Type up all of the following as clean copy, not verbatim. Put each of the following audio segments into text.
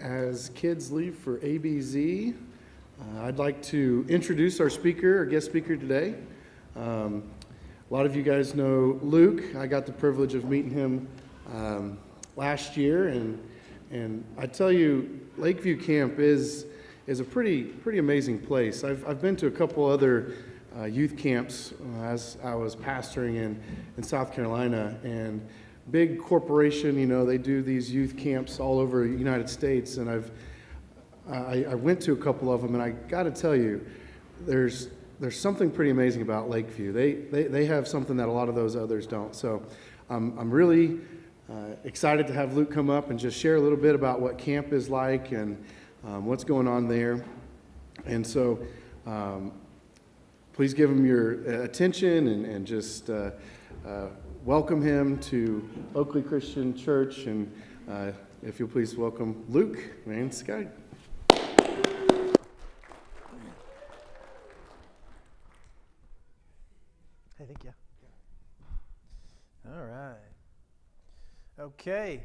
as kids leave for ABZ, I'd like to introduce our speaker, our guest speaker today. A lot of you guys know Luke. I got the privilege of meeting him last year, and I tell you, Lakeview Camp is a pretty amazing place. I've been to a couple other youth camps as I was pastoring in South Carolina, and big corporation, you know, they do these youth camps all over the United States, and I went to a couple of them, and I got to tell you, there's something pretty amazing about Lakeview. They have something that a lot of those others don't. So I'm really excited to have Luke come up and just share a little bit about what camp is like and what's going on there. And so please give him your attention and just welcome him to Oakley Christian Church, and if you'll please welcome Luke and Skike. Hey, thank you. All right. Okay.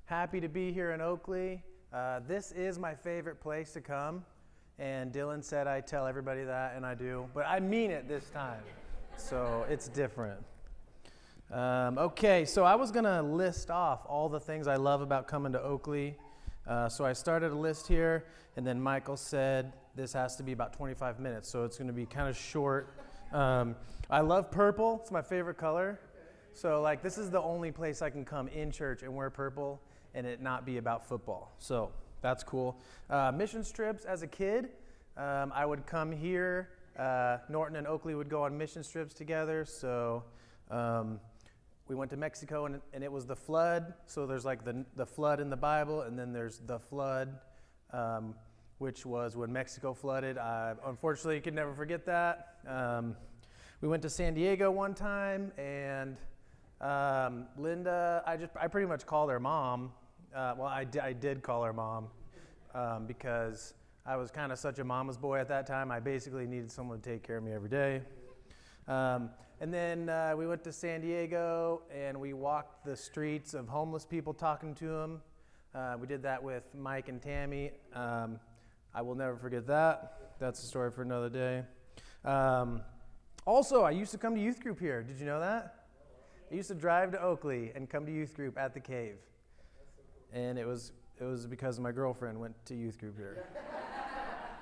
Happy to be here in Oakley. This is my favorite place to come, and Dylan said I tell everybody that, and I do, but I mean it this time, so it's different. Okay, so I was going to list off all the things I love about coming to Oakley. So I started a list here, and then Michael said this has to be about 25 minutes, so it's going to be kind of short. I love purple. It's my favorite color. So, like, this is the only place I can come in church and wear purple and it not be about football. So that's cool. Mission trips as a kid, I would come here. Norton and Oakley would go on mission trips together. So we went to Mexico, and it was the flood. So there's like the flood in the Bible, and then there's the flood, which was when Mexico flooded. I unfortunately could never forget that. We went to San Diego one time, and Linda, I pretty much called her mom. I did call her mom because I was kind of such a mama's boy at that time. I basically needed someone to take care of me every day. And then we went to San Diego, and we walked the streets of homeless people talking to them. We did that with Mike and Tammy. I will never forget that. That's a story for another day. Also, I used to come to youth group here. Did you know that? I used to drive to Oakley and come to youth group at the cave. And it was because my girlfriend went to youth group here.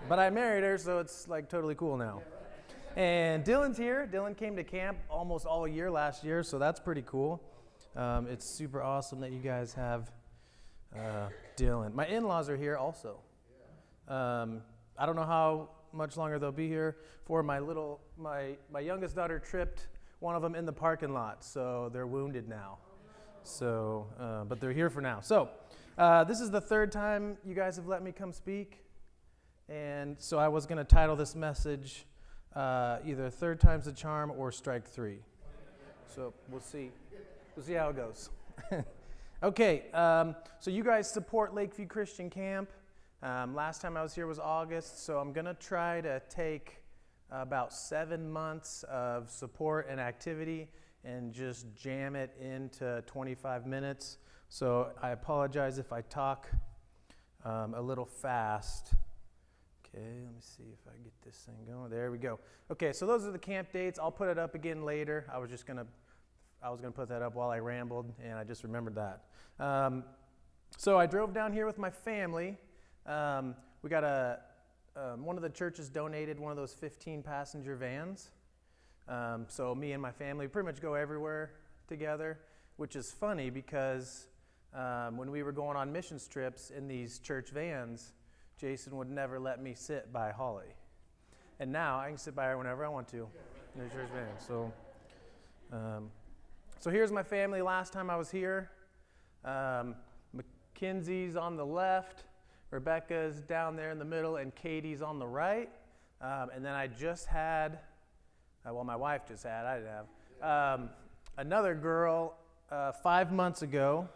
But I married her, so it's like totally cool now. And Dylan's here. Dylan came to camp almost all year last year, so that's pretty cool. It's super awesome that you guys have Dylan. My in-laws are here also. I don't know how much longer they'll be here for. My youngest daughter tripped one of them in the parking lot, so they're wounded now. So, but they're here for now. So, this is the third time you guys have let me come speak, and so I was going to title this message either Third Time's the Charm or Strike 3. So we'll see how it goes. Okay, so you guys support Lakeview Christian Camp. Last time I was here was August, so I'm going to try to take about 7 months of support and activity and just jam it into 25 minutes. So I apologize if I talk a little fast. Okay, let me see if I get this thing going. There we go. Okay, so those are the camp dates. I'll put it up again later. I was gonna put that up while I rambled, and I just remembered that. So I drove down here with my family. We got one of the churches donated one of those 15-passenger vans. So me and my family pretty much go everywhere together, which is funny because when we were going on mission trips in these church vans, Jason would never let me sit by Holly. And now I can sit by her whenever I want to in the church van. So here's my family last time I was here. Mackenzie's on the left, Rebecca's down there in the middle, and Katie's on the right. And then I just had, my wife just had, I didn't have, another girl 5 months ago.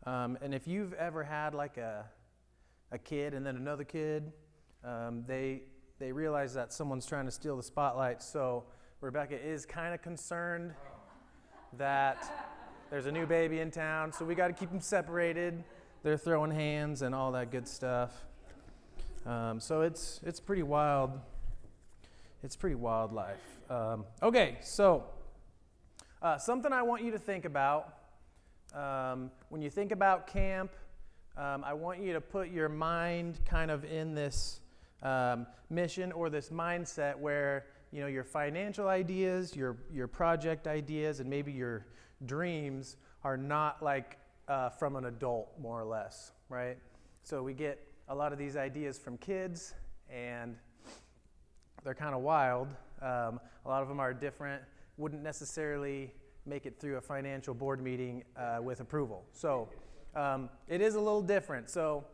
And if you've ever had like a kid and then another kid, they realize that someone's trying to steal the spotlight. So Rebecca is kind of concerned that there's a new baby in town, so we got to keep them separated. they're throwing hands and all that good stuff. So it's pretty wild. It's pretty wild life. Okay, so something I want you to think about. When you think about camp, I want you to put your mind kind of in this mission or this mindset where your financial ideas, your project ideas, and maybe your dreams are not like from an adult, more or less, right? So we get a lot of these ideas from kids, and they're kind of wild. A lot of them are different, wouldn't necessarily make it through a financial board meeting with approval. So it is a little different. So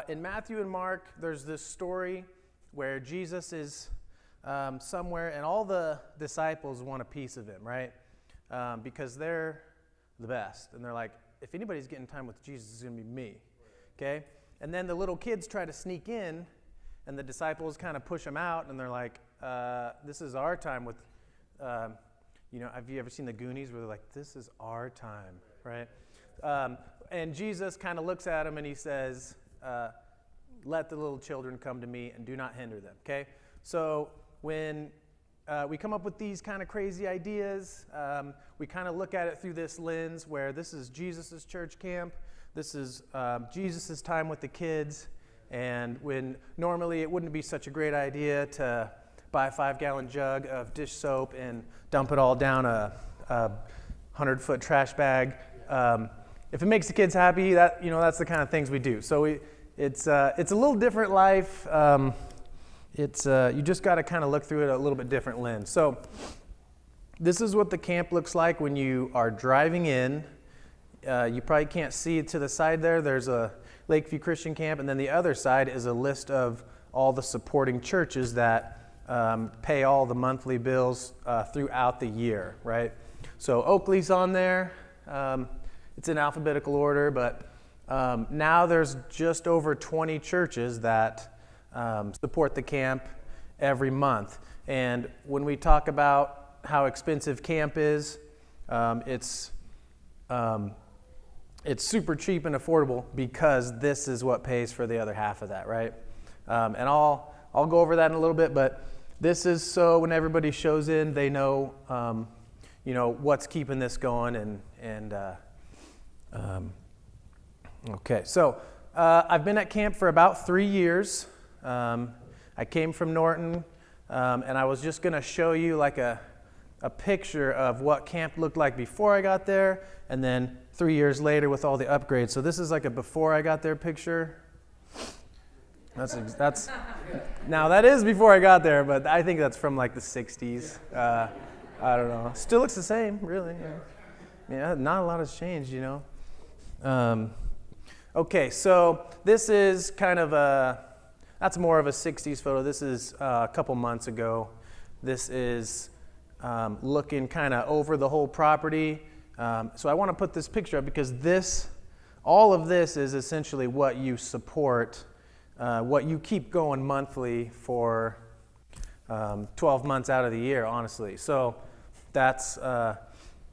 in Matthew and Mark, there's this story where Jesus is somewhere, and all the disciples want a piece of him, right? Because they're the best. And they're like, if anybody's getting time with Jesus, it's going to be me, okay? And then the little kids try to sneak in, and the disciples kind of push them out, and they're like, this is our time with, have you ever seen the Goonies where they're like, this is our time, right? And Jesus kind of looks at them, and he says, let the little children come to me, and do not hinder them, okay? So when we come up with these kind of crazy ideas, we kind of look at it through this lens where this is Jesus' church camp, this is Jesus' time with the kids, and when normally it wouldn't be such a great idea to buy a 5-gallon jug of dish soap and dump it all down a 100-foot trash bag. If it makes the kids happy, that's the kind of things we do. So it's a little different life. You just got to kind of look through it a little bit different lens. So this is what the camp looks like when you are driving in. You probably can't see it to the side there. There's a Lakeview Christian Camp, and then the other side is a list of all the supporting churches that pay all the monthly bills throughout the year, right? So Oakley's on there. It's in alphabetical order, but now there's just over 20 churches that support the camp every month. And when we talk about how expensive camp is, it's super cheap and affordable because this is what pays for the other half of that, right? And I'll go over that in a little bit, but this is so when everybody shows in, they know, what's keeping this going. Okay, so I've been at camp for about 3 years. I came from Norton, and I was just going to show you like a picture of what camp looked like before I got there, and then 3 years later with all the upgrades. So this is like a before I got there picture. That's now that is before I got there, but I think that's from like the 60s. I don't know. Still looks the same, really. Yeah, not a lot has changed, Okay, so this is kind of that's more of a 60s photo. This is a couple months ago. This is looking kind of over the whole property. So I want to put this picture up because all of this is essentially what you support, what you keep going monthly for 12 months out of the year, honestly. So that's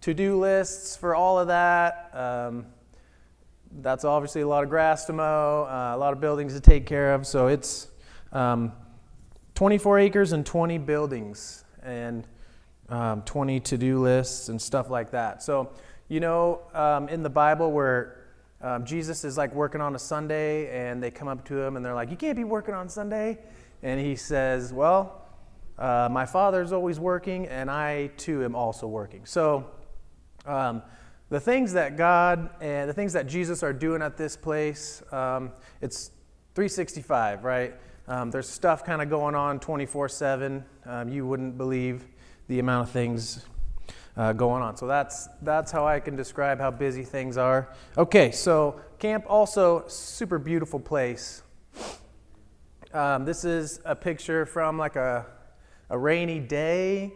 to-do lists for all of that. That's obviously a lot of grass to mow, a lot of buildings to take care of. So it's 24 acres and 20 buildings and 20 to-do lists and stuff like that. So, in the Bible where Jesus is like working on a Sunday and they come up to him and they're like, you can't be working on Sunday. And he says, well, my Father's always working and I too am also working. So the things that God and the things that Jesus are doing at this place, it's 365, right? There's stuff kind of going on 24/7. You wouldn't believe the amount of things going on. So that's how I can describe how busy things are. Okay, so camp also super beautiful place. This is a picture from like a rainy day,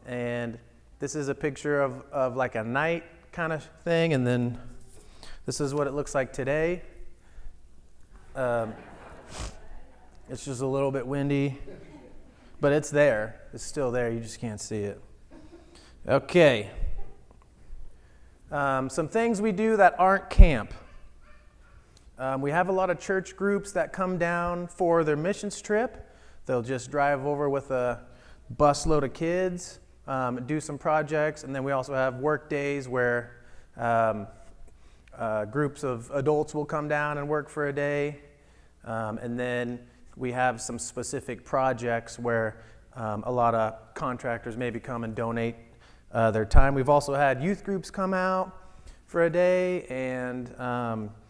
and this is a picture of like a night kind of thing, and then this is what it looks like today. It's just a little bit windy, but it's there. It's still there. You just can't see it. Okay. Some things we do that aren't camp. We have a lot of church groups that come down for their missions trip. They'll just drive over with a busload of kids, do some projects, and then we also have work days where groups of adults will come down and work for a day. And then we have some specific projects where a lot of contractors maybe come and donate their time. We've also had youth groups come out for a day and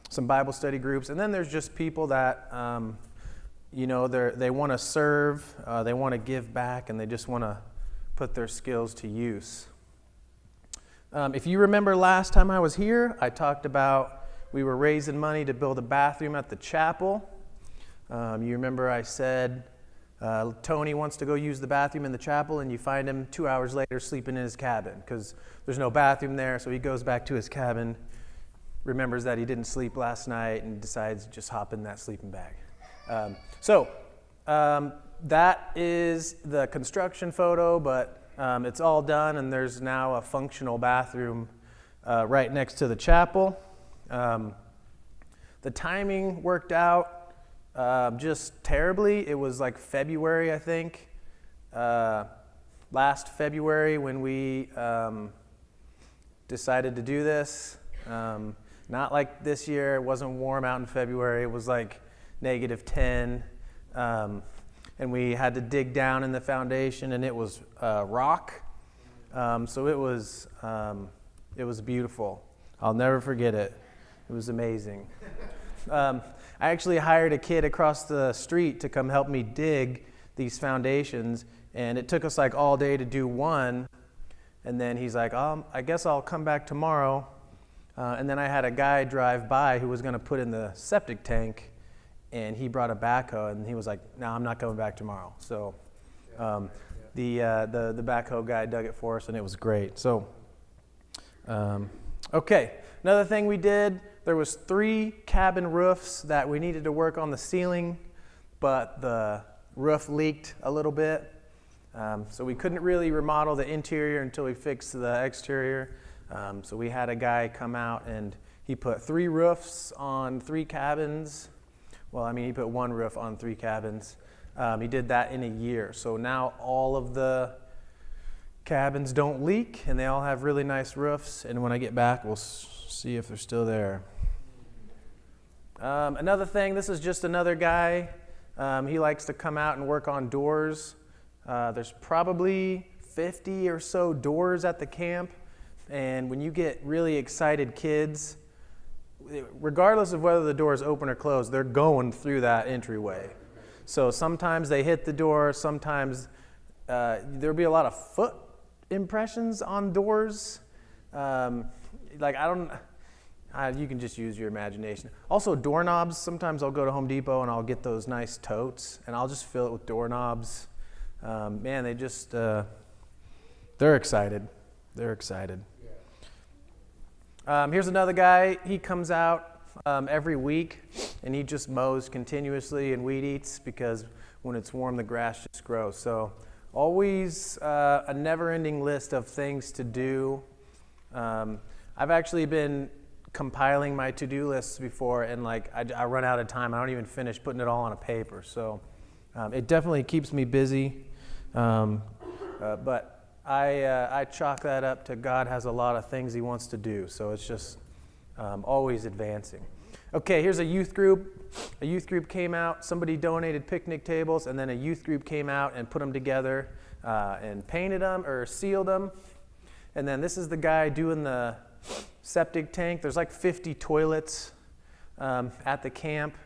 some Bible study groups. And then there's just people that, they want to serve, they want to give back, and they just want to put their skills to use. If you remember last time I was here, I talked about we were raising money to build a bathroom at the chapel. You remember I said Tony wants to go use the bathroom in the chapel, and you find him 2 hours later sleeping in his cabin because there's no bathroom there, so he goes back to his cabin, remembers that he didn't sleep last night, and decides to just hop in that sleeping bag. That is the construction photo, but it's all done, and there's now a functional bathroom right next to the chapel. The timing worked out just terribly. It was like February, I think, last February when we decided to do this. Not like this year. It wasn't warm out in February. It was like -10. And we had to dig down in the foundation, and it was rock. So it was beautiful. I'll never forget it. It was amazing. I actually hired a kid across the street to come help me dig these foundations, and it took us like all day to do one. And then he's like, I guess I'll come back tomorrow. And then I had a guy drive by who was going to put in the septic tank, and he brought a backhoe, and he was like, no, I'm not coming back tomorrow. So the backhoe guy dug it for us, and it was great. So, okay, another thing we did, there was 3 cabin roofs that we needed to work on the ceiling, but the roof leaked a little bit. So we couldn't really remodel the interior until we fixed the exterior. So we had a guy come out, and he put 3 roofs on 3 cabins. Well, I mean, he put 1 roof on 3 cabins. He did that in a year. So now all of the cabins don't leak, and they all have really nice roofs. And when I get back, we'll see if they're still there. Another thing, this is just another guy. He likes to come out and work on doors. There's probably 50 or so doors at the camp. And when you get really excited kids, regardless of whether the door is open or closed, they're going through that entryway. So sometimes they hit the door, sometimes there'll be a lot of foot impressions on doors. You can just use your imagination. Also doorknobs, sometimes I'll go to Home Depot and I'll get those nice totes and I'll just fill it with doorknobs. Man, they just, they're excited. They're excited. Here's another guy. He comes out every week, and he just mows continuously and weed eats because when it's warm, the grass just grows. So always a never-ending list of things to do. I've actually been compiling my to-do lists before, and I run out of time. I don't even finish putting it all on a paper. So it definitely keeps me busy. But I chalk that up to God has a lot of things he wants to do, so it's just always advancing. Okay, here's a youth group. A youth group came out, somebody donated picnic tables, and then a youth group came out and put them together and painted them or sealed them. And then this is the guy doing the septic tank. There's like 50 toilets at the camp,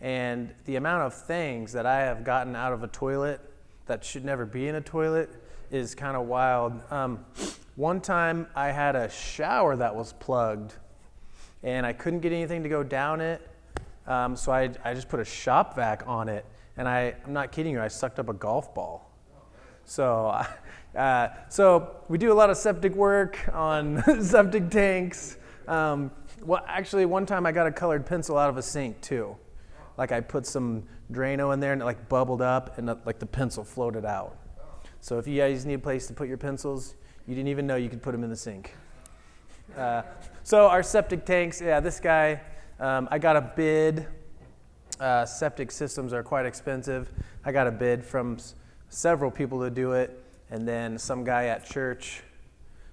and the amount of things that I have gotten out of a toilet that should never be in a toilet is kind of wild. One time I had a shower that was plugged and I couldn't get anything to go down it. So I just put a shop vac on it, and I'm not kidding you, I sucked up a golf ball. So we do a lot of septic work on septic tanks. Actually, one time I got a colored pencil out of a sink too. Like I put some Drano in there and it bubbled up and the pencil floated out. So if you guys need a place to put your pencils, you didn't even know you could put them in the sink. So our septic tanks, this guy, I got a bid. Septic systems are quite expensive. I got a bid from several people to do it, and then some guy at church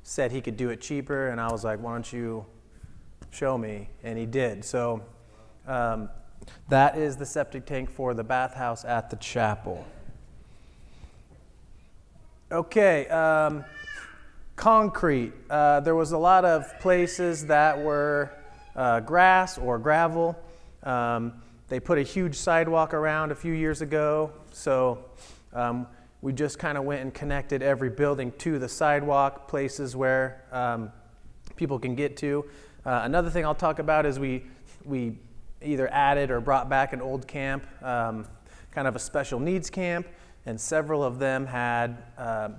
said he could do it cheaper, and I was like, why don't you show me? And he did. So that is the septic tank for the bathhouse at the chapel. Okay, concrete. There was a lot of places that were grass or gravel. They put a huge sidewalk around a few years ago, so we just kind of went and connected every building to the sidewalk, places where people can get to. Another thing I'll talk about is we either added or brought back an old camp, kind of a special needs camp, and several of them had,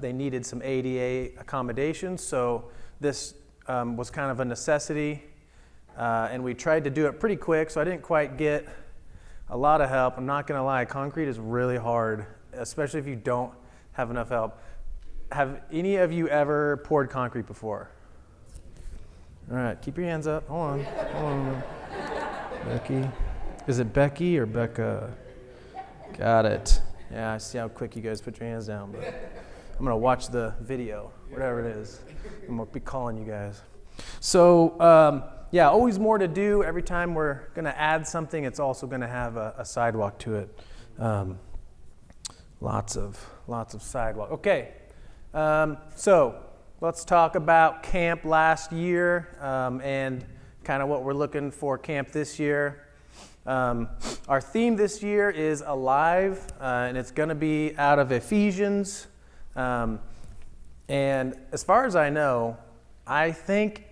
they needed some ADA accommodations, so this was kind of a necessity, and we tried to do it pretty quick, so I didn't quite get a lot of help. I'm not going to lie, concrete is really hard, especially if you don't have enough help. Have any of you ever poured concrete before? All right, keep your hands up. Hold on. Becky. Is it Becky or Becca? Got it. Yeah, I see how quick you guys put your hands down, but I'm going to watch the video, whatever it is. I'm going to be calling you guys. So, yeah, always more to do. Every time we're going to add something, it's also going to have a sidewalk to it. Lots of sidewalk. Okay, so let's talk about camp last year and kind of what we're looking for camp this year. Our theme this year is alive, and it's going to be out of Ephesians. And as far as I know, I think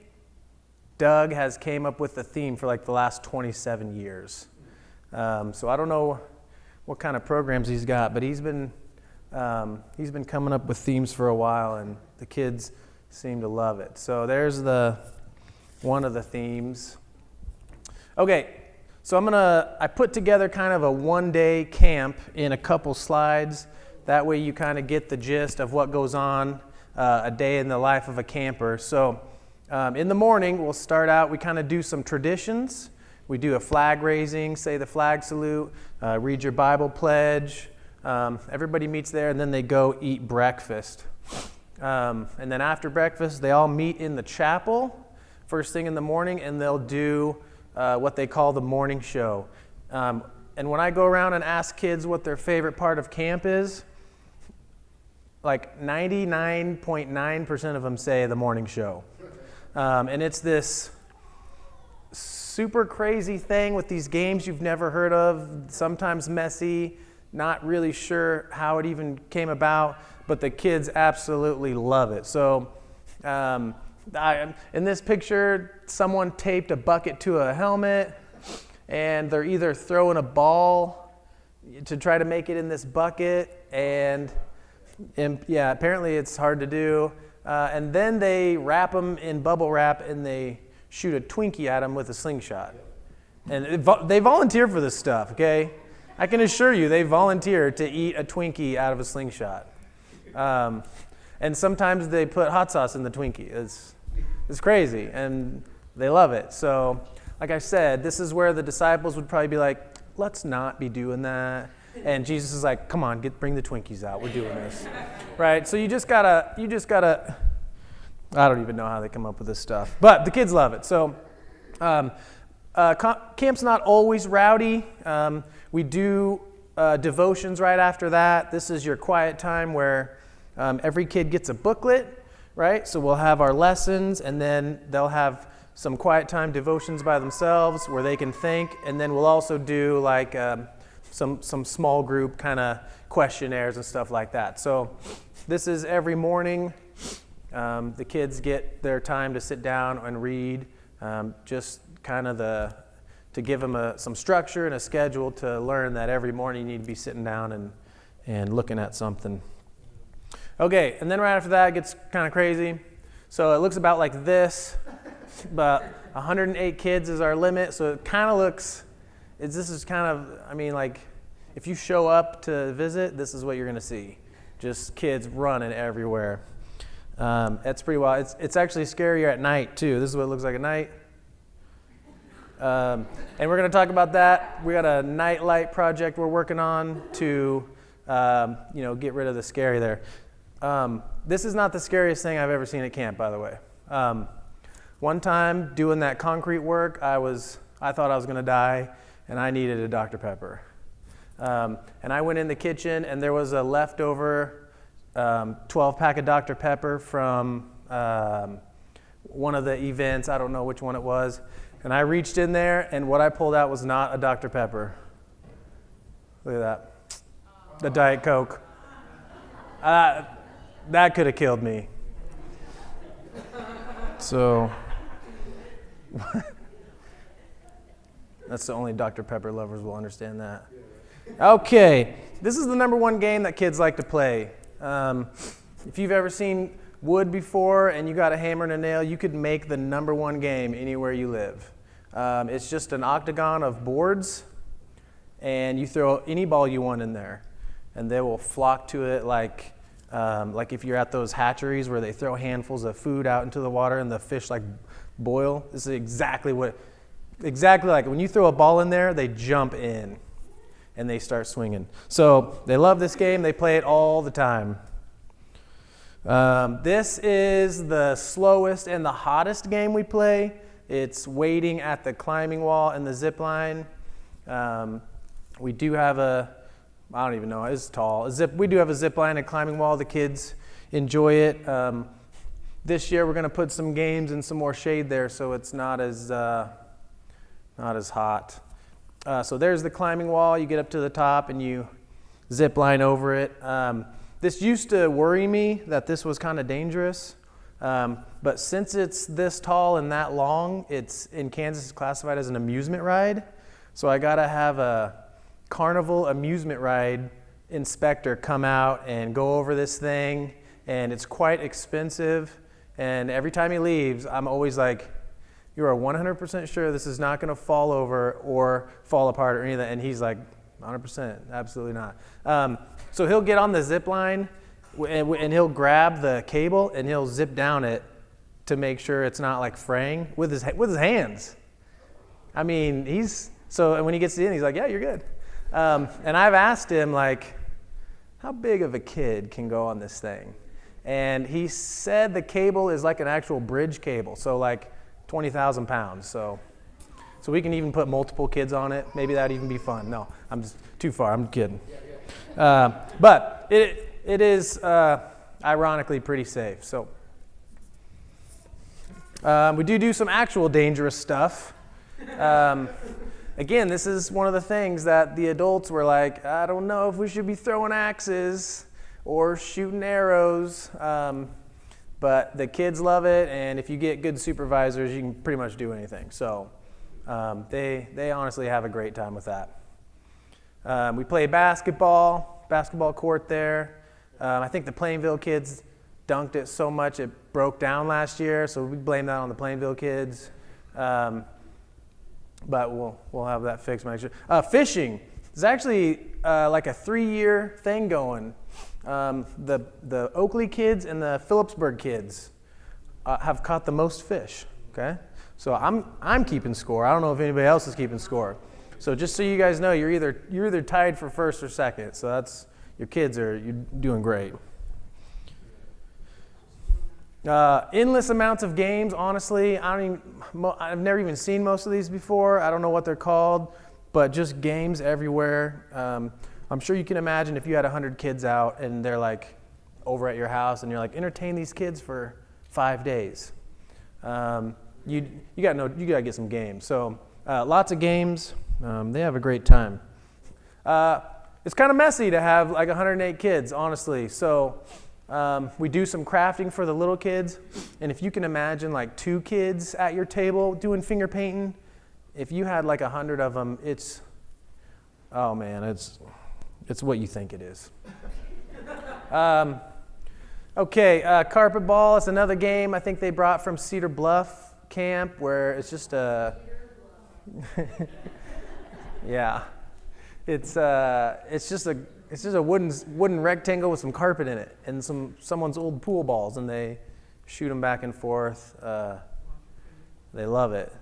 Doug has came up with the theme for like the last 27 years. So I don't know what kind of programs he's got, but he's been coming up with themes for a while, and the kids seem to love it. So there's one of the themes. Okay, so I put together kind of a one-day camp in a couple slides. That way you kind of get the gist of what goes on a day in the life of a camper. So in the morning, we'll start out, we kind of do some traditions. We do a flag raising, say the flag salute, read your Bible pledge. Everybody meets there, and then they go eat breakfast. And then after breakfast, they all meet in the chapel first thing in the morning, and they'll do what they call the morning show. And when I go around and ask kids what their favorite part of camp is, like 99.9% of them say the morning show. And it's this super crazy thing with these games you've never heard of, sometimes messy, not really sure how it even came about, but the kids absolutely love it. So in this picture, someone taped a bucket to a helmet, and they're either throwing a ball to try to make it in this bucket, and yeah, apparently it's hard to do. And then they wrap them in bubble wrap, and they shoot a Twinkie at them with a slingshot. And they volunteer for this stuff, okay? I can assure you they volunteer to eat a Twinkie out of a slingshot. And sometimes they put hot sauce in the Twinkie. It's crazy, and they love it. So, like I said, this is where the disciples would probably be like, let's not be doing that. And Jesus is like, come on, bring the Twinkies out. We're doing this. Right? So you just gotta, I don't even know how they come up with this stuff. But the kids love it. So camp's not always rowdy. We do devotions right after that. This is your quiet time where every kid gets a booklet, right? So we'll have our lessons, and then they'll have some quiet time devotions by themselves where they can think, and then we'll also do like some small group kind of questionnaires and stuff like that. So this is every morning. The kids get their time to sit down and read, just kind of to give them some structure and a schedule to learn that every morning you need to be sitting down and looking at something. Okay, and then right after that it gets kind of crazy. So it looks about like this, but 108 kids is our limit, so it kind of looks, this is kind of, I mean, like, if you show up to visit, this is what you're going to see. Just kids running everywhere. It's pretty wild. It's actually scarier at night, too. This is what it looks like at night. And we're going to talk about that. We got a night light project we're working on to, get rid of the scary there. This is not the scariest thing I've ever seen at camp, by the way. One time doing that concrete work, I thought I was going to die, and I needed a Dr. Pepper. And I went in the kitchen, and there was a leftover 12-pack of Dr. Pepper from one of the events. I don't know which one it was. And I reached in there, and what I pulled out was not a Dr. Pepper. Look at that. The Diet Coke. That could have killed me. So, that's the only Dr. Pepper lovers will understand that. Okay, this is the number one game that kids like to play. If you've ever seen wood before and you got a hammer and a nail, you could make the number one game anywhere you live. It's just an octagon of boards, and you throw any ball you want in there, and they will flock to it like if you're at those hatcheries where they throw handfuls of food out into the water and the fish like boil. This is exactly like when you throw a ball in there, they jump in and they start swinging. So they love this game. They play it all the time. This is the slowest and the hottest game we play. It's waiting at the climbing wall and the zip line. We do have I don't even know, it's tall. We do have a zip line and climbing wall. The kids enjoy it. This year we're going to put some games and some more shade there so it's not as hot. So there's the climbing wall. You get up to the top and you zip line over it. This used to worry me that this was kind of dangerous. But since it's this tall and that long, it's in Kansas classified as an amusement ride. So I got to have a carnival amusement ride inspector come out and go over this thing, and it's quite expensive. And every time he leaves, I'm always like, you are 100% sure this is not going to fall over or fall apart or any of that? And he's like, 100%, absolutely not. So he'll get on the zip line, and he'll grab the cable and he'll zip down it to make sure it's not like fraying with his hands. I mean, and when he gets to the end, he's like, yeah, you're good. And I've asked him, like, how big of a kid can go on this thing? And he said the cable is like an actual bridge cable, so like 20,000 pounds. So we can even put multiple kids on it. Maybe that'd even be fun. No, I'm just too far. I'm kidding. But it is ironically pretty safe. So we do some actual dangerous stuff. Again, this is one of the things that the adults were like, I don't know if we should be throwing axes or shooting arrows. But the kids love it, and if you get good supervisors, you can pretty much do anything. So they honestly have a great time with that. We play basketball court there. I think the Plainville kids dunked it so much it broke down last year, so we blame that on the Plainville kids. But we'll have that fixed next year. Fishing is actually like a 3-year thing going. The Oakley kids and the Phillipsburg kids have caught the most fish. Okay, so I'm keeping score. I don't know if anybody else is keeping score. So just so you guys know, you're either tied for first or second. So that's you're doing great. Endless amounts of games. Honestly, I've never even seen most of these before. I don't know what they're called, but just games everywhere. I'm sure you can imagine if you had 100 kids out and they're like over at your house and you're like, entertain these kids for 5 days. You gotta get some games. So lots of games. They have a great time. It's kind of messy to have like 108 kids, honestly. So we do some crafting for the little kids, and if you can imagine like 2 kids at your table doing finger painting, if you had like 100 of them, it's what you think it is. Carpet ball is another game I think they brought from Cedar Bluff camp, where it's just yeah, it's just a wooden rectangle with some carpet in it and someone's old pool balls, and they shoot them back and forth. They love it.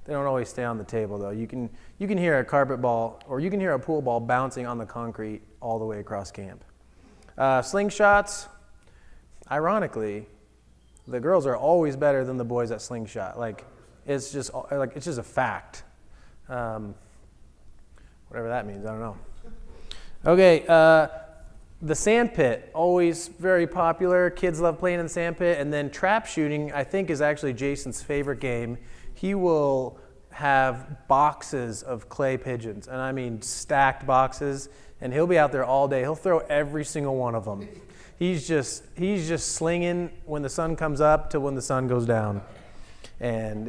They don't always stay on the table, though. You can hear a carpet ball, or you can hear a pool ball bouncing on the concrete all the way across camp. Slingshots, ironically, the girls are always better than the boys at slingshot. It's just a fact. Whatever that means, I don't know. Okay, the sand pit, always very popular. Kids love playing in the sand pit. And then trap shooting, I think, is actually Jason's favorite game. He will have boxes of clay pigeons, and I mean stacked boxes, and he'll be out there all day. He'll throw every single one of them. He's just slinging when the sun comes up to when the sun goes down, and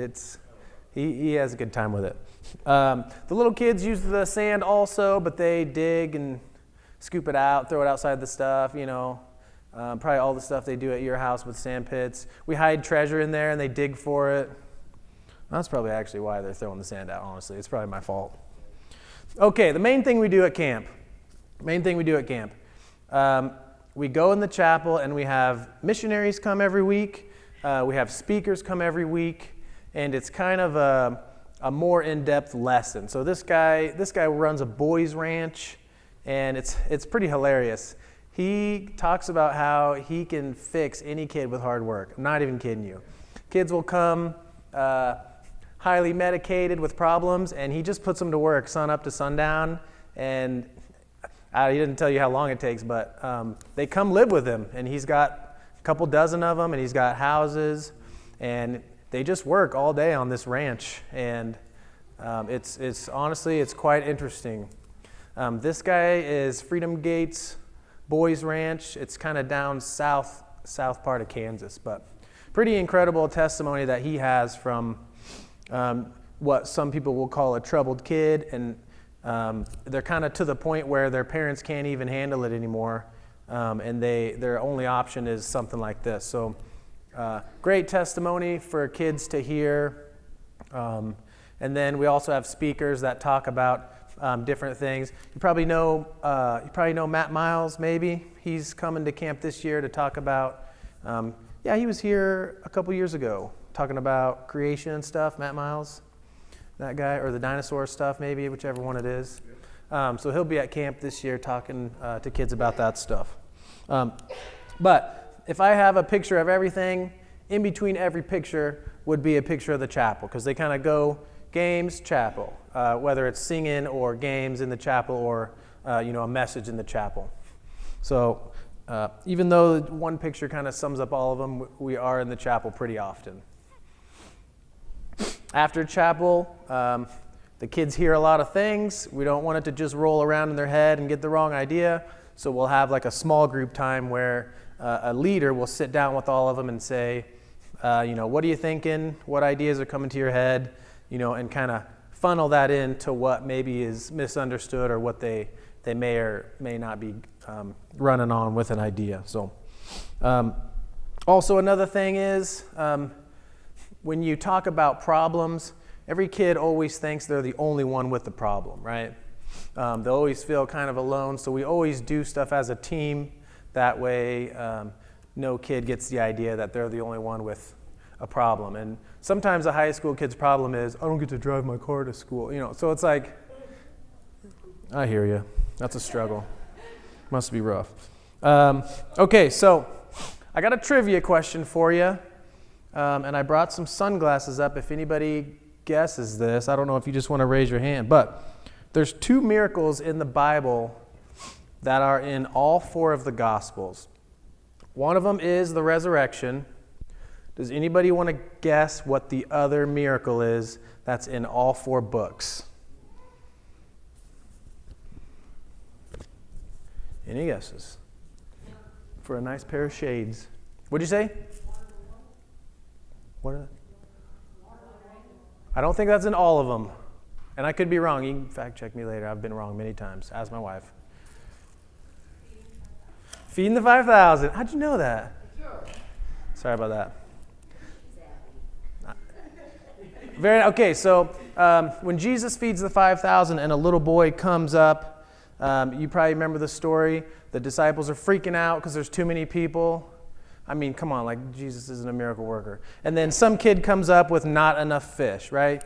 he has a good time with it. The little kids use the sand also, but they dig and scoop it out, throw it outside the stuff, probably all the stuff they do at your house with sand pits. We hide treasure in there, and they dig for it. That's probably actually why they're throwing the sand out, honestly. It's probably my fault. Okay, the main thing we do at camp. We go in the chapel, and we have missionaries come every week. We have speakers come every week, and it's kind of a more in-depth lesson. So this guy runs a boys' ranch, and it's pretty hilarious. He talks about how he can fix any kid with hard work. I'm not even kidding you. Kids will come highly medicated with problems, and he just puts them to work sun up to sundown. And he didn't tell you how long it takes, but they come live with him, and he's got a couple dozen of them, and he's got houses, and they just work all day on this ranch. And it's honestly, it's quite interesting. This guy is Freedom Gates Boys Ranch. It's kind of down south part of Kansas, but pretty incredible testimony that he has from what some people will call a troubled kid, and they're kind of to the point where their parents can't even handle it anymore, and their only option is something like this. So great testimony for kids to hear. And then we also have speakers that talk about different things. You probably know Matt Miles, maybe. He's coming to camp this year to talk about, he was here a couple years ago talking about creation and stuff, Matt Miles, that guy, or the dinosaur stuff maybe, whichever one it is. So he'll be at camp this year talking to kids about that stuff. But if I have a picture of everything, in between every picture would be a picture of the chapel, because they kind of go games, chapel, whether it's singing or games in the chapel or a message in the chapel. So even though one picture kind of sums up all of them, we are in the chapel pretty often. After chapel, the kids hear a lot of things. We don't want it to just roll around in their head and get the wrong idea. So we'll have like a small group time where a leader will sit down with all of them and say, what are you thinking? What ideas are coming to your head? And kind of funnel that into what maybe is misunderstood or what they may or may not be running on with an idea. So also another thing is, when you talk about problems, every kid always thinks they're the only one with the problem, right? They always feel kind of alone, so we always do stuff as a team. That way, no kid gets the idea that they're the only one with a problem. And sometimes a high school kid's problem is, I don't get to drive my car to school. So it's like, I hear you. That's a struggle. Must be rough. Okay, so I got a trivia question for you. And I brought some sunglasses up if anybody guesses this. I don't know if you just want to raise your hand, but there's 2 miracles in the Bible that are in all 4 of the Gospels. One of them is the resurrection. Does anybody want to guess what the other miracle is that's in all 4 books? Any guesses? For a nice pair of shades. What'd you say? What? I don't think that's in all of them. And I could be wrong. You can fact check me later. I've been wrong many times. Ask my wife. Feeding the 5,000. How'd you know that? Sorry about that. Okay, so when Jesus feeds the 5,000 and a little boy comes up, you probably remember the story. The disciples are freaking out because there's too many people. I mean, come on, like Jesus isn't a miracle worker. And then some kid comes up with not enough fish, right?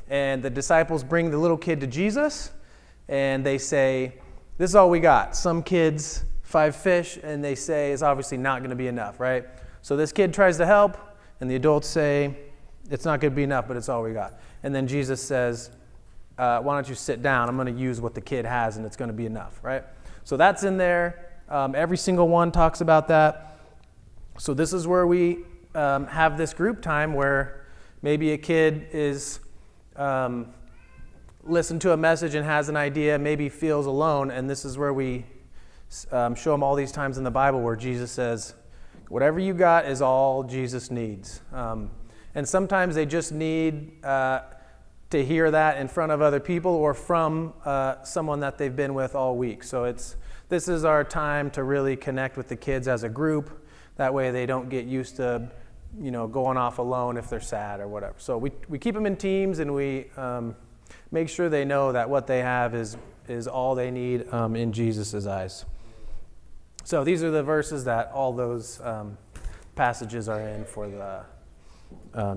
And the disciples bring the little kid to Jesus, and they say, this is all we got. Some kids, 5 fish, and they say it's obviously not going to be enough, right? So this kid tries to help, and the adults say, it's not going to be enough, but it's all we got. And then Jesus says, why don't you sit down? I'm going to use what the kid has, and it's going to be enough, right? So that's in there. Every single one talks about that. So this is where we have this group time where maybe a kid is listen to a message and has an idea, maybe feels alone, and this is where we show them all these times in the Bible where Jesus says, whatever you got is all Jesus needs. And sometimes they just need to hear that in front of other people or from someone that they've been with all week. So this is our time to really connect with the kids as a group. That way they don't get used to going off alone if they're sad or whatever. So we keep them in teams, and we make sure they know that what they have is all they need in Jesus' eyes. So these are the verses that all those passages are in for the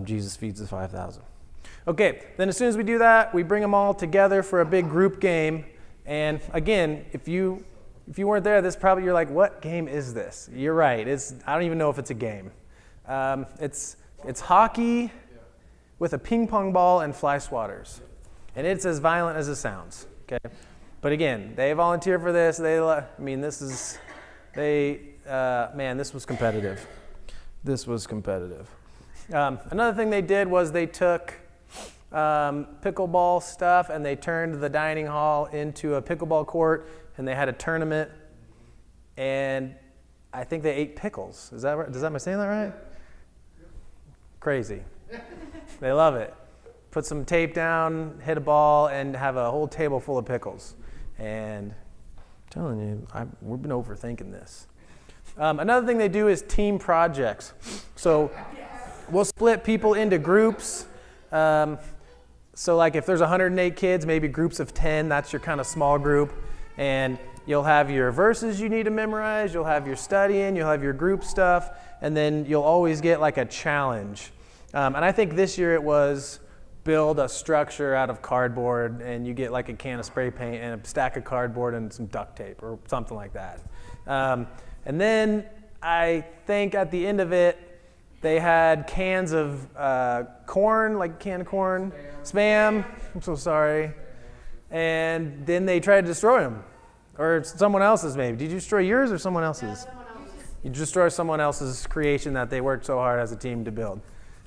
Jesus feeds the 5,000. Okay, then as soon as we do that, we bring them all together for a big group game. And again, if you weren't there, you're like, what game is this? You're right. I don't even know if it's a game. It's hockey with a ping pong ball and fly swatters. And it's as violent as it sounds. Okay, but again, they volunteer for this. This was competitive. This was competitive. Another thing they did was they took pickleball stuff and they turned the dining hall into a pickleball court, and they had a tournament, and I think they ate pickles. Is that right? Am I saying that right? Crazy. They love it. Put some tape down, hit a ball, and have a whole table full of pickles. And I'm telling you, we've been overthinking this. Another thing they do is team projects. So we'll split people into groups. So like if there's 108 kids, maybe groups of 10, that's your kind of small group. And you'll have your verses you need to memorize, you'll have your studying, you'll have your group stuff, and then you'll always get like a challenge. And I think this year it was build a structure out of cardboard, and you get like a can of spray paint and a stack of cardboard and some duct tape or something like that. And then I think at the end of it, they had cans of corn, like canned corn, Spam. I'm so sorry. And then they tried to destroy them. Or someone else's maybe. Did you destroy yours or someone else's? No, someone else's. You destroy someone else's creation that they worked so hard as a team to build.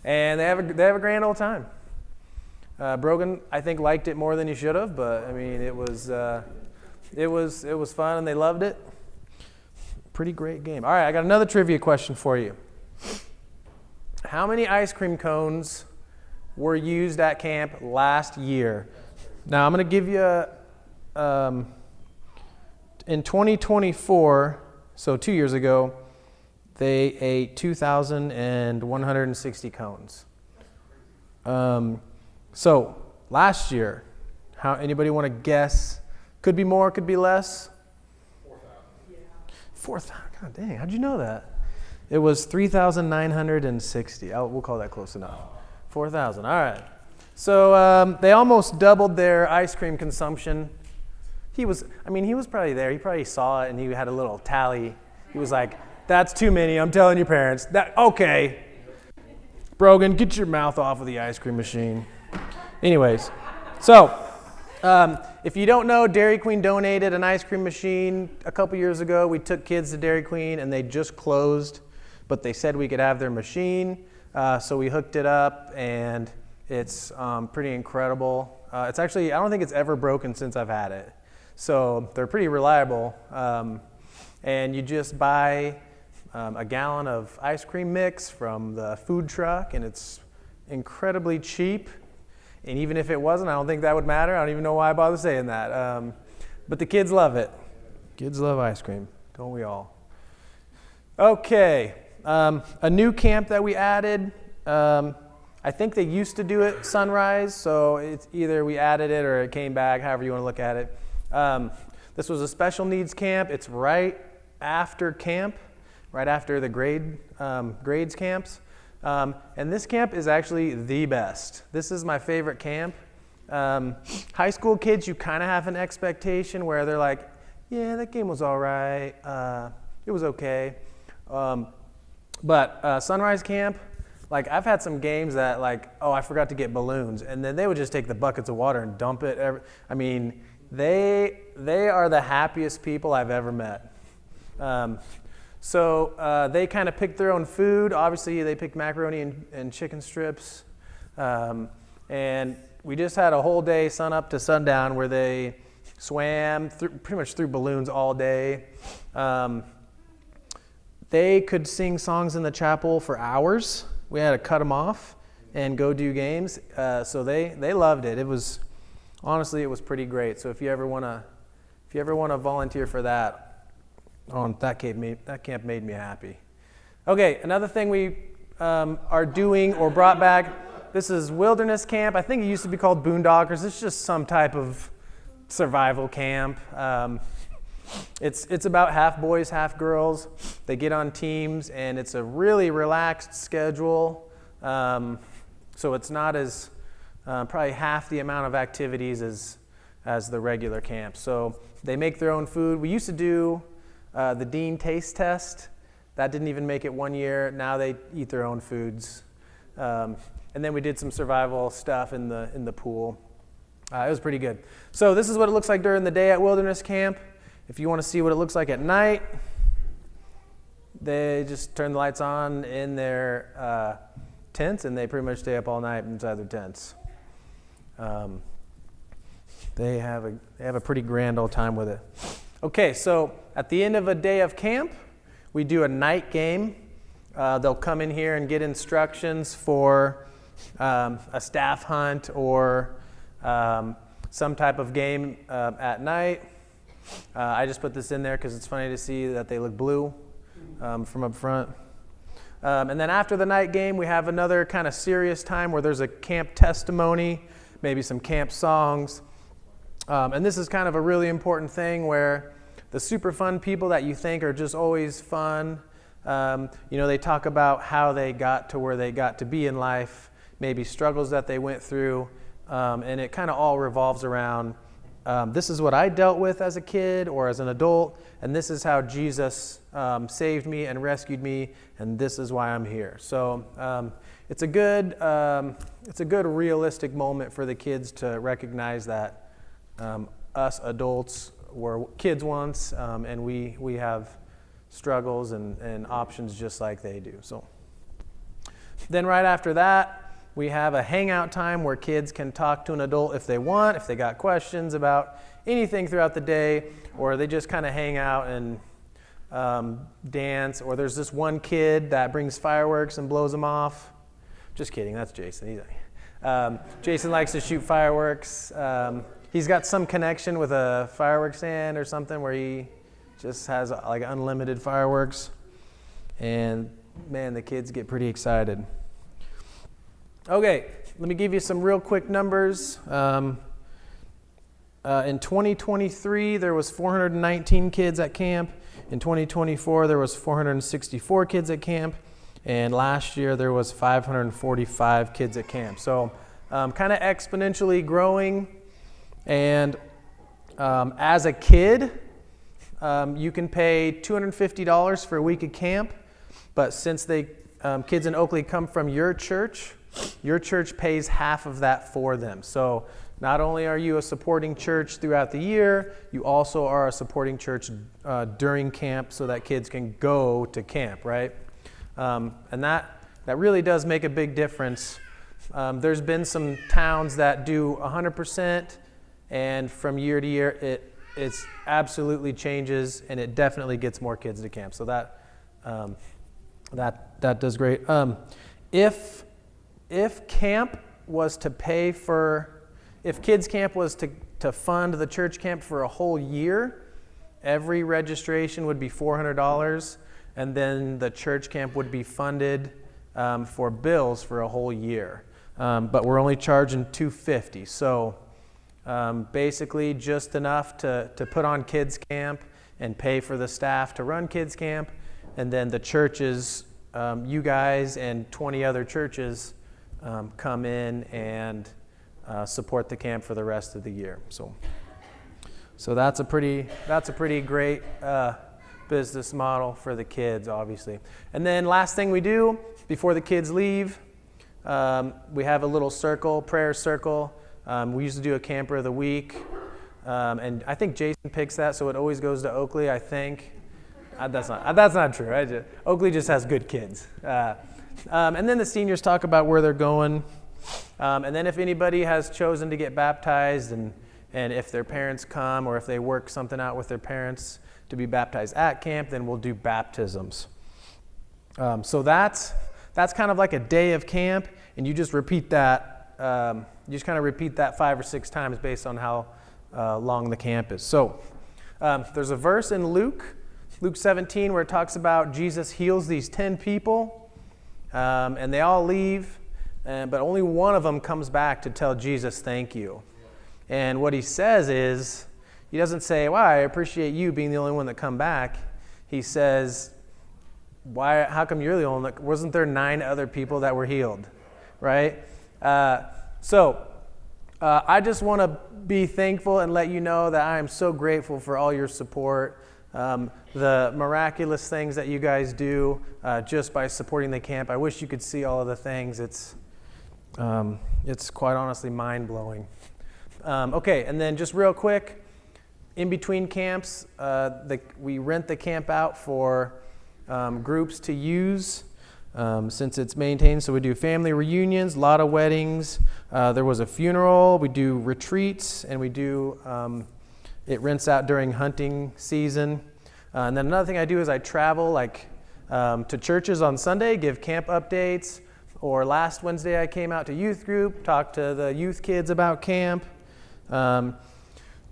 And they have a grand old time. Brogan, I think, liked it more than he should have, but I mean, it was fun and they loved it. Pretty great game. All right, I got another trivia question for you. How many ice cream cones were used at camp last year? Now, I'm going to give you in 2024, so 2 years ago, they ate 2,160 cones. So last year, anybody want to guess? Could be more, could be less? 4,000. God dang, how'd you know that? It was 3,960. We'll call that close enough. 4,000. All right. So they almost doubled their ice cream consumption. He was probably there. He probably saw it, and he had a little tally. He was like, "That's too many. I'm telling your parents." Okay. Brogan, get your mouth off of the ice cream machine. Anyways, so if you don't know, Dairy Queen donated an ice cream machine a couple years ago. We took kids to Dairy Queen, and they just closed, but they said we could have their machine. So we hooked it up, and it's pretty incredible. It's actually, I don't think it's ever broken since I've had it. So they're pretty reliable. And you just buy a gallon of ice cream mix from the food truck, and it's incredibly cheap. And even if it wasn't, I don't think that would matter. I don't even know why I bother saying that. But the kids love it. Kids love ice cream, don't we all? Okay, a new camp that we added. I think they used to do it sunrise, so it's either we added it or it came back, however you want to look at it. This was a special needs camp. It's right after camp, right after the grades camps. And this camp is actually the best. This is my favorite camp. High school kids, you kind of have an expectation where they're like, yeah, that game was all right. It was okay. But Sunrise Camp, like I've had some games that like, oh, I forgot to get balloons. And then they would just take the buckets of water and dump it. I mean, they are the happiest people I've ever met. So they kind of picked their own food. Obviously, they picked macaroni and chicken strips. And we just had a whole day, sun up to sundown, where they swam pretty much through balloons all day. They could sing songs in the chapel for hours. We had to cut them off and go do games. So they loved it. It was honestly, it was pretty great. So if you ever want to volunteer for that, that camp made me happy. Okay, another thing we are doing or brought back. This is Wilderness Camp. I think it used to be called Boondockers. It's just some type of survival camp. It's about half boys, half girls. They get on teams, and it's a really relaxed schedule. So it's not as probably half the amount of activities as the regular camp. So they make their own food. We used to do the Dean Taste Test. That didn't even make it 1 year. Now they eat their own foods. And then we did some survival stuff in the pool. It was pretty good. So this is what it looks like during the day at Wilderness Camp. If you want to see what it looks like at night, they just turn the lights on in their tents, and they pretty much stay up all night inside their tents. They have a pretty grand old time with it. Okay, so at the end of a day of camp, we do a night game. They'll come in here and get instructions for a staff hunt or some type of game at night. I just put this in there because it's funny to see that they look blue from up front. And then after the night game, we have another kind of serious time where there's a camp testimony, maybe some camp songs. And this is kind of a really important thing where the super fun people that you think are just always fun, they talk about how they got to where they got to be in life, maybe struggles that they went through, and it kind of all revolves around this is what I dealt with as a kid or as an adult, and this is how Jesus saved me and rescued me, and this is why I'm here. So it's a good realistic moment for the kids to recognize that us adults were kids once, and we have struggles and options just like they do. So then right after that, we have a hangout time where kids can talk to an adult if they want, if they got questions about anything throughout the day, or they just kind of hang out and dance. Or there's this one kid that brings fireworks and blows them off. Just kidding, that's Jason. Jason likes to shoot fireworks. He's got some connection with a fireworks stand or something where he just has like unlimited fireworks. And man, the kids get pretty excited. Okay, let me give you some real quick numbers. In 2023, there was 419 kids at camp. In 2024, there was 464 kids at camp. And last year, there was 545 kids at camp. So kind of exponentially growing. And as a kid, you can pay $250 for a week of camp. But since kids in Oakley come from your church pays half of that for them. So not only are you a supporting church throughout the year, you also are a supporting church during camp so that kids can go to camp, right? And that really does make a big difference. There's been some towns that do 100%, and from year to year, it absolutely changes, and it definitely gets more kids to camp. So that does great. If camp was to if kids camp was to fund the church camp for a whole year, every registration would be $400, and then the church camp would be funded for bills for a whole year. But we're only charging $250, so basically just enough to put on kids camp and pay for the staff to run kids camp, and then the church's you guys and 20 other churches come in and support the camp for the rest of the year. So that's a pretty great business model for the kids, obviously. And then last thing we do before the kids leave, we have a little circle, prayer circle. We used to do a camper of the week, and I think Jason picks that, so it always goes to Oakley, I think. That's not true. Oakley just has good kids. And then the seniors talk about where they're going. And then if anybody has chosen to get baptized, and if their parents come, or if they work something out with their parents to be baptized at camp, then we'll do baptisms. So that's kind of like a day of camp, and you just repeat that. You just kind of repeat that 5 or 6 times based on how long the camp is. So there's a verse in Luke 17, where it talks about Jesus heals these 10 people, and they all leave, but only one of them comes back to tell Jesus thank you. And what he says is, he doesn't say, "Wow, I appreciate you being the only one that come back." He says, "Why? How come you're the only one? Wasn't there 9 other people that were healed?" Right? So I just want to be thankful and let you know that I am so grateful for all your support. The miraculous things that you guys do just by supporting the camp. I wish you could see all of the things. It's quite honestly mind-blowing. Okay, and then just real quick, in between camps, we rent the camp out for groups to use since it's maintained. So we do family reunions, a lot of weddings. There was a funeral. We do retreats, and we do it rents out during hunting season. And then another thing I do is I travel to churches on Sunday, give camp updates. Or last Wednesday I came out to youth group, talked to the youth kids about camp.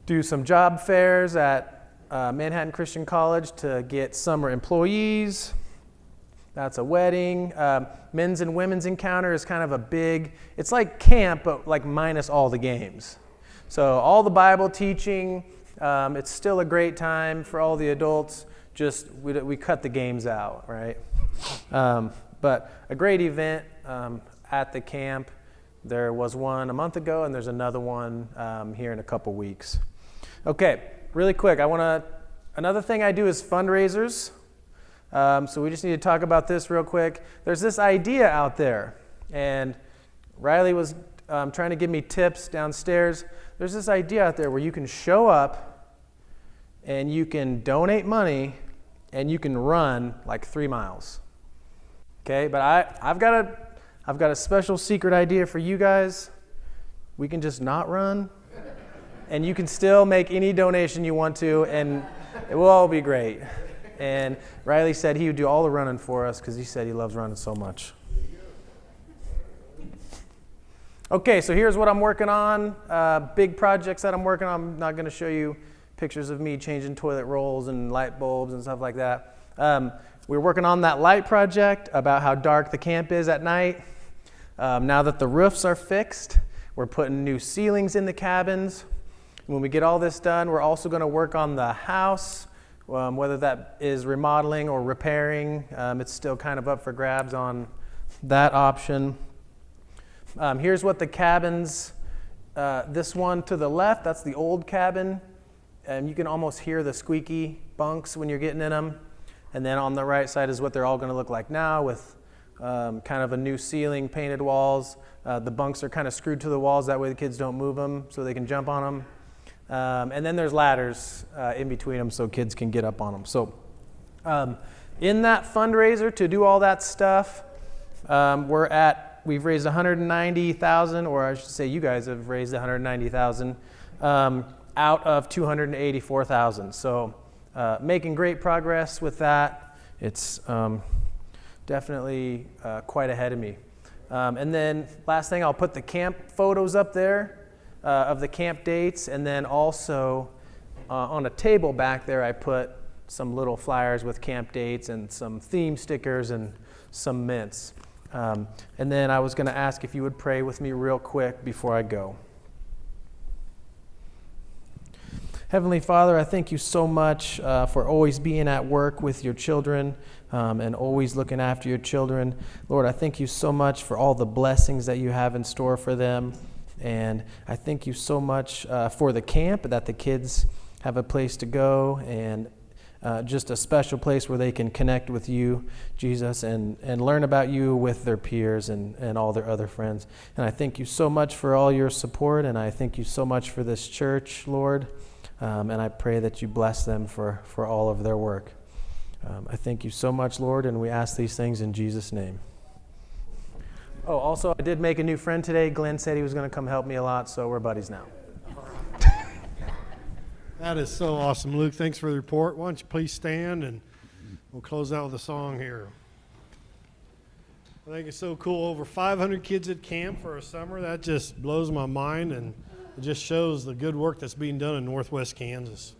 Do some job fairs at Manhattan Christian College to get summer employees. That's a wedding. Men's and women's encounter is kind of a big, it's like camp, but like minus all the games. So all the Bible teaching, it's still a great time for all the adults, just we cut the games out, right? But a great event at the camp. There was one a month ago, and there's another one here in a couple weeks. Okay, really quick, another thing I do is fundraisers. So we just need to talk about this real quick. There's this idea out there, and Riley was trying to give me tips downstairs. There's this idea out there where you can show up, and you can donate money, and you can run like 3 miles. Okay, but I've got a special secret idea for you guys. We can just not run, and you can still make any donation you want to, and it will all be great. And Riley said he would do all the running for us because he said he loves running so much. Okay, so here's what I'm working on. Big projects that I'm working on. I'm not going to show you pictures of me changing toilet rolls and light bulbs and stuff like that. We're working on that light project about how dark the camp is at night. Now that the roofs are fixed, we're putting new ceilings in the cabins. When we get all this done, we're also going to work on the house, whether that is remodeling or repairing. It's still kind of up for grabs on that option. Here's what the cabins, this one to the left, that's the old cabin. You can almost hear the squeaky bunks when you're getting in them. And then on the right side is what they're all going to look like now with kind of a new ceiling, painted walls. The bunks are kind of screwed to the walls. That way the kids don't move them so they can jump on them. And then there's ladders in between them so kids can get up on them. So in that fundraiser to do all that stuff, we've raised $190,000, or I should say you guys have raised $190,000 out of $284,000. So making great progress with that. It's definitely quite ahead of me. And then last thing, I'll put the camp photos up there of the camp dates, and then also on a table back there I put some little flyers with camp dates and some theme stickers and some mints. And then I was going to ask if you would pray with me real quick before I go. Heavenly Father, I thank you so much for always being at work with your children and always looking after your children. Lord, I thank you so much for all the blessings that you have in store for them. And I thank you so much for the camp, that the kids have a place to go and just a special place where they can connect with you, Jesus, and learn about you with their peers and all their other friends. And I thank you so much for all your support, and I thank you so much for this church, Lord. And I pray that you bless them for all of their work. I thank you so much, Lord, and we ask these things in Jesus' name. Oh, also, I did make a new friend today. Glenn said he was going to come help me a lot, so we're buddies now. That is so awesome, Luke. Thanks for the report. Why don't you please stand, and we'll close out with a song here. I think it's so cool. Over 500 kids at camp for a summer. That just blows my mind, and it just shows the good work that's being done in Northwest Kansas.